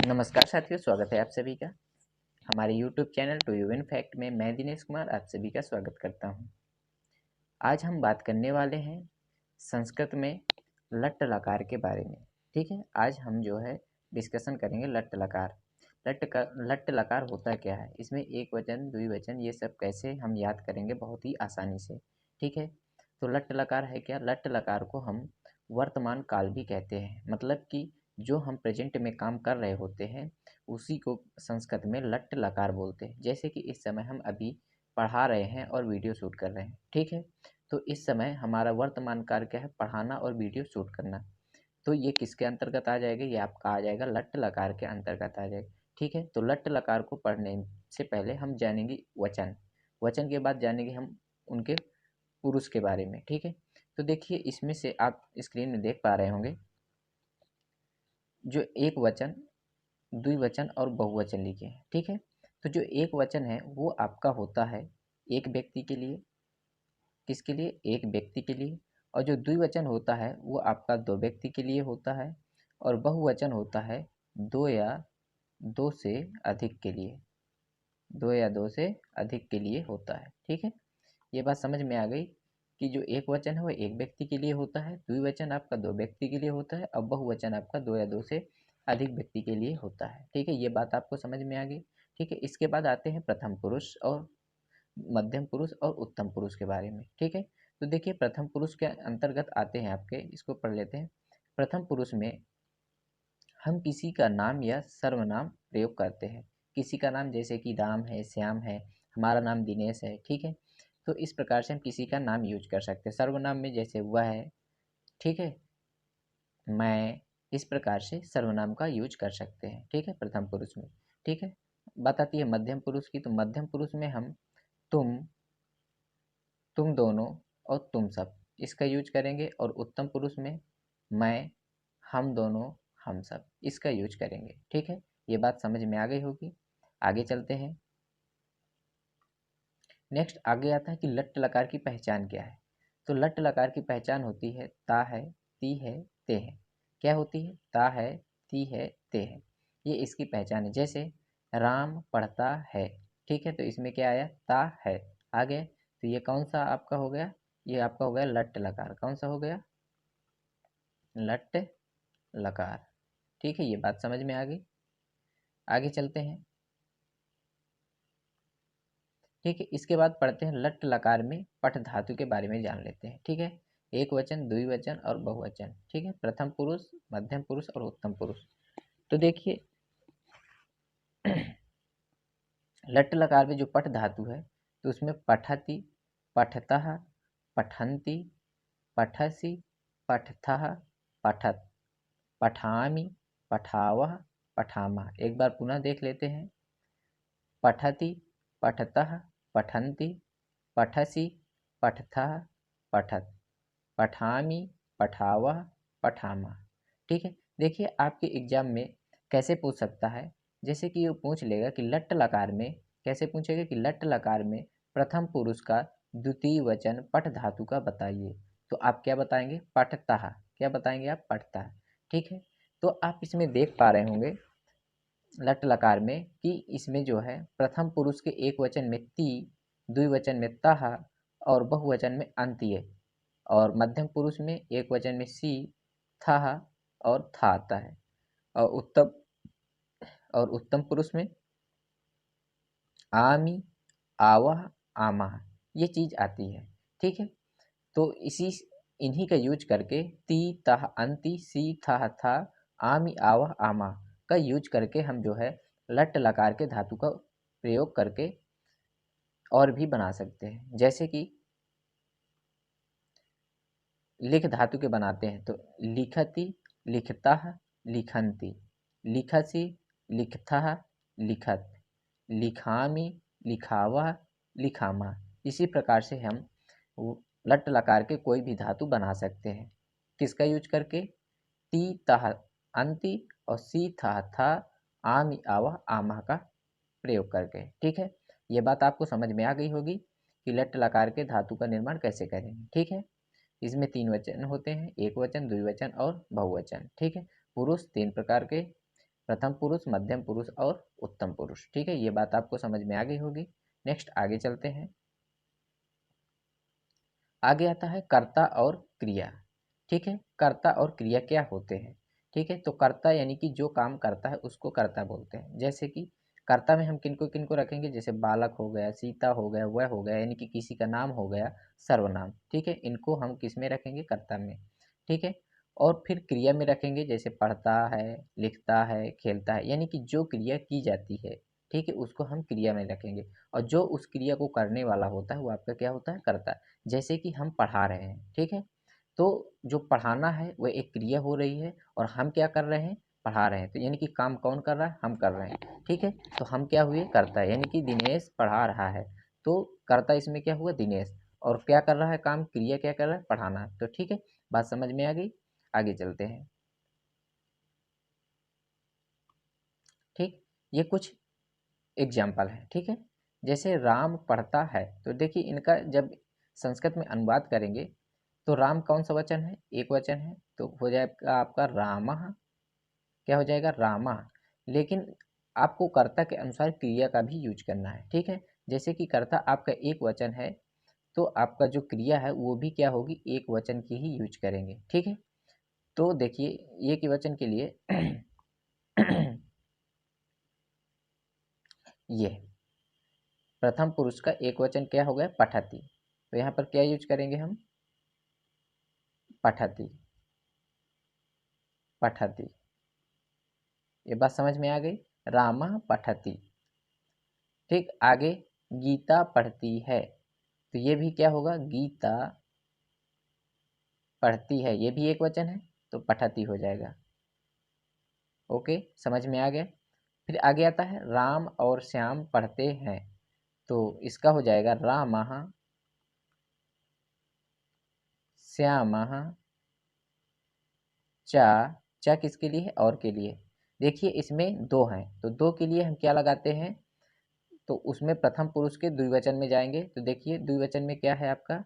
नमस्कार साथियों, स्वागत है आप सभी का हमारे YouTube channel to you in fact में। मैं दिनेश कुमार आप सभी का स्वागत करता हूं। आज हम बात करने वाले हैं संस्कृत में लट्ट लकार के बारे में। ठीक है, आज हम जो है डिस्कशन करेंगे लट्ट लकार। लट्ट लकार होता क्या है, इसमें एक वचन द्विवचन ये सब कैसे हम याद करेंगे बहुत ही आसानी से। ठीक है, तो लट्ट लकार है क्या? लट्ट लकार को हम वर्तमान काल भी कहते हैं, मतलब कि जो हम प्रेजेंट में काम कर रहे होते हैं उसी को संस्कृत में लट्ट लकार बोलते हैं। जैसे कि इस समय हम अभी पढ़ा रहे हैं और वीडियो शूट कर रहे हैं। ठीक है, तो इस समय हमारा वर्तमान कार्य क्या है? पढ़ाना और वीडियो शूट करना। तो ये किसके अंतर्गत आ जाएगा? ये आपका आ जाएगा लट्ट लकार के अंतर्गत आ जाएगा। ठीक है, तो लट्ट लकार को पढ़ने से पहले हम जानेंगे वचन। वचन के बाद जानेंगे हम उनके पुरुष के बारे में। ठीक है, तो देखिए इसमें से आप स्क्रीन में देख पा रहे होंगे जो एक वचन, द्विवचन और बहुवचन लिखे हैं। ठीक है, तो जो एक वचन है वो आपका होता है एक व्यक्ति के लिए। किसके लिए? एक व्यक्ति के लिए। और जो द्विवचन होता है वो आपका दो व्यक्ति के लिए होता है। और बहुवचन होता है दो या दो से अधिक के लिए। दो या दो से अधिक के लिए होता है। ठीक है, ये बात समझ में आ गई कि जो एक वचन है वो एक व्यक्ति के लिए होता है, द्विवचन आपका दो व्यक्ति के लिए होता है और बहुवचन आपका दो या दो से अधिक व्यक्ति के लिए होता है। ठीक है, ये बात आपको समझ में आ गई। ठीक है, इसके बाद आते हैं प्रथम पुरुष और मध्यम पुरुष और उत्तम पुरुष के बारे में। ठीक है, तो देखिए प्रथम पुरुष के अंतर्गत आते हैं आपके, इसको पढ़ लेते हैं। प्रथम पुरुष में हम किसी का नाम या सर्वनाम प्रयोग करते हैं। किसी का नाम, जैसे कि राम है, श्याम है, हमारा नाम दिनेश है। ठीक है, तो इस प्रकार से हम किसी का नाम यूज कर सकते हैं। सर्वनाम में जैसे वह है, ठीक है, मैं, इस प्रकार से सर्वनाम का यूज कर सकते हैं। ठीक है, प्रथम पुरुष में। ठीक है, बात आती है मध्यम पुरुष की, तो मध्यम पुरुष में हम तुम दोनों और तुम सब इसका यूज करेंगे। और उत्तम पुरुष में मैं, हम दोनों, हम सब इसका यूज करेंगे। ठीक है, ये बात समझ में आ गई होगी। आगे चलते हैं। नेक्स्ट आगे आता है कि लट्ट लकार की पहचान क्या है। तो लट्ट लकार की पहचान होती है ता है, ती है, ते है। क्या होती है? ता है, ती है, ते है, ये इसकी पहचान है। जैसे राम पढ़ता है। ठीक है, तो इसमें क्या आया? ता है आ गया। तो ये कौन सा आपका हो गया? ये आपका हो गया लट्ट लकार। कौन सा हो गया? लट्ट लकार। ठीक है, ये बात समझ में आ गई। आगे चलते हैं। ठीक है, इसके बाद पढ़ते हैं लट्ट लकार में पठ धातु के बारे में जान लेते हैं। ठीक है, एक वचन, द्विवचन और बहुवचन। ठीक है, प्रथम पुरुष, मध्यम पुरुष और उत्तम पुरुष। तो देखिए लट्ट लकार में जो पठ धातु है तो उसमें पठति, पठतः, पठन्ति, पठसि, पठथः, पठत, पठामि, पठावः, पठामः। एक बार पुनः देख लेते हैं। पठति, पठतः, पठन्ति, पठसि, पठथः, पठत, पठामि, पठावः, पठामः। ठीक है, देखिए आपके एग्जाम में कैसे पूछ सकता है, जैसे कि वो पूछ लेगा कि लट्ट लकार में, कैसे पूछेगा कि लट्ट लकार में प्रथम पुरुष का द्वितीय वचन पठ धातु का बताइए। तो आप क्या बताएंगे? पठतः। क्या बताएंगे आप? पठतः। ठीक है, तो आप इसमें देख पा रहे होंगे लट लकार में कि इसमें जो है प्रथम पुरुष के एक वचन में ती, द्विवचन में तह और बहुवचन में अंत्य, और मध्यम पुरुष में एक वचन में सी, थह और था आता है। और उत्तम पुरुष में आमी, आवह, आमह ये चीज आती है। ठीक है, तो इन्हीं का यूज करके ती, तह, अंति, सी, था, आमी, आवह, आमा का यूज करके हम जो है लट लकार के धातु का प्रयोग करके और भी बना सकते हैं। जैसे कि लिख धातु के बनाते हैं तो लिखति, लिखतः, लिखन्ति, लिखसि, लिखथः, लिखत, लिखामि, लिखावः, लिखामा। इसी प्रकार से हम लट लकार के कोई भी धातु बना सकते हैं। किसका यूज करके? ती, तह, अंति और सी, था, आमि, आवह, आमह का प्रयोग करके। ठीक है, ये बात आपको समझ में आ गई होगी कि लट लकार के धातु का निर्माण कैसे करेंगे। ठीक है, इसमें तीन वचन होते हैं, एक वचन, द्विवचन और बहुवचन। ठीक है, पुरुष तीन प्रकार के, प्रथम पुरुष, मध्यम पुरुष और उत्तम पुरुष। ठीक है, ये बात आपको समझ में आ गई होगी। नेक्स्ट आगे चलते हैं। आगे आता है कर्ता और क्रिया। ठीक है, कर्ता और क्रिया क्या होते हैं। ठीक है, तो कर्ता यानी कि जो काम करता है उसको कर्ता बोलते हैं। जैसे कि कर्ता में हम किनको किनको रखेंगे, जैसे बालक हो गया, सीता हो गया, वह हो गया, यानी कि किसी का नाम हो गया सर्वनाम। ठीक है, इनको हम किस में रखेंगे, कर्ता में। ठीक है, और फिर क्रिया में रखेंगे, जैसे पढ़ता है, लिखता है, खेलता है, यानी कि जो क्रिया की जाती है, ठीक है, उसको हम क्रिया में रखेंगे। और जो उस क्रिया को करने वाला होता है वो आपका क्या होता है, कर्ता। जैसे कि हम पढ़ा रहे हैं, ठीक है, तो जो पढ़ाना है वह एक क्रिया हो रही है और हम क्या कर रहे हैं, पढ़ा रहे हैं। तो यानी कि काम कौन कर रहा है, हम कर रहे हैं। ठीक है, तो हम क्या हुए, कर्ता, यानी कि दिनेश पढ़ा रहा है, तो कर्ता इसमें क्या हुआ, दिनेश। और क्या कर रहा है काम, क्रिया क्या कर रहा है, पढ़ाना। तो ठीक है, बात समझ में आ गई। आगे चलते हैं। ठीक, ये कुछ एग्जाम्पल है। ठीक है, जैसे राम पढ़ता है, तो देखिए इनका जब संस्कृत में अनुवाद करेंगे तो राम कौन सा वचन है, एक वचन है, तो हो जाएगा आपका रामः। क्या हो जाएगा, रामः। लेकिन आपको कर्ता के अनुसार क्रिया का भी यूज करना है। ठीक है, जैसे कि कर्ता आपका एक वचन है, तो आपका जो क्रिया है वो भी क्या होगी, एक वचन की ही यूज करेंगे। ठीक है, तो देखिए एक वचन के लिए ये प्रथम पुरुष का एक वचन क्या हो गया, पठति। तो यहाँ पर क्या यूज करेंगे हम, पठति, पठति। ये बात समझ में आ गई, रामा पठति। ठीक, आगे गीता पढ़ती है, तो ये भी क्या होगा, गीता पढ़ती है, ये भी एक वचन है, तो पठति हो जाएगा। ओके, समझ में आ गया। फिर आगे आता है राम और श्याम पढ़ते हैं, तो इसका हो जाएगा रामः श्यामः चा। चा किसके लिए है, और के लिए। देखिए इसमें दो हैं, तो दो के लिए हम क्या लगाते हैं, तो उसमें प्रथम पुरुष के द्विवचन में जाएंगे। तो देखिए द्विवचन में क्या है आपका,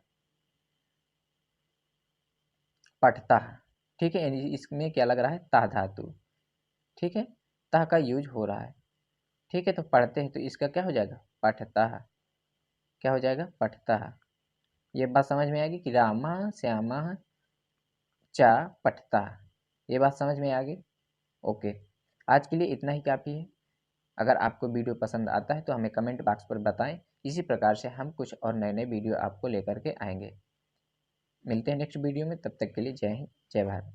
पठता। ठीक है, यानी इसमें क्या लग रहा है, ता धातु। ठीक है, ता का यूज हो रहा है। ठीक है, तो पढ़ते हैं, तो इसका क्या हो जाएगा, पठता। क्या हो जाएगा, पठता। ये बात समझ में आएगी कि रामा श्यामा चा पठता। ये बात समझ में आ गई। ओके, आज के लिए इतना ही काफ़ी है। अगर आपको वीडियो पसंद आता है तो हमें कमेंट बॉक्स पर बताएं। इसी प्रकार से हम कुछ और नए नए वीडियो आपको लेकर के आएंगे। मिलते हैं नेक्स्ट वीडियो में, तब तक के लिए जय हिंद, जय भारत।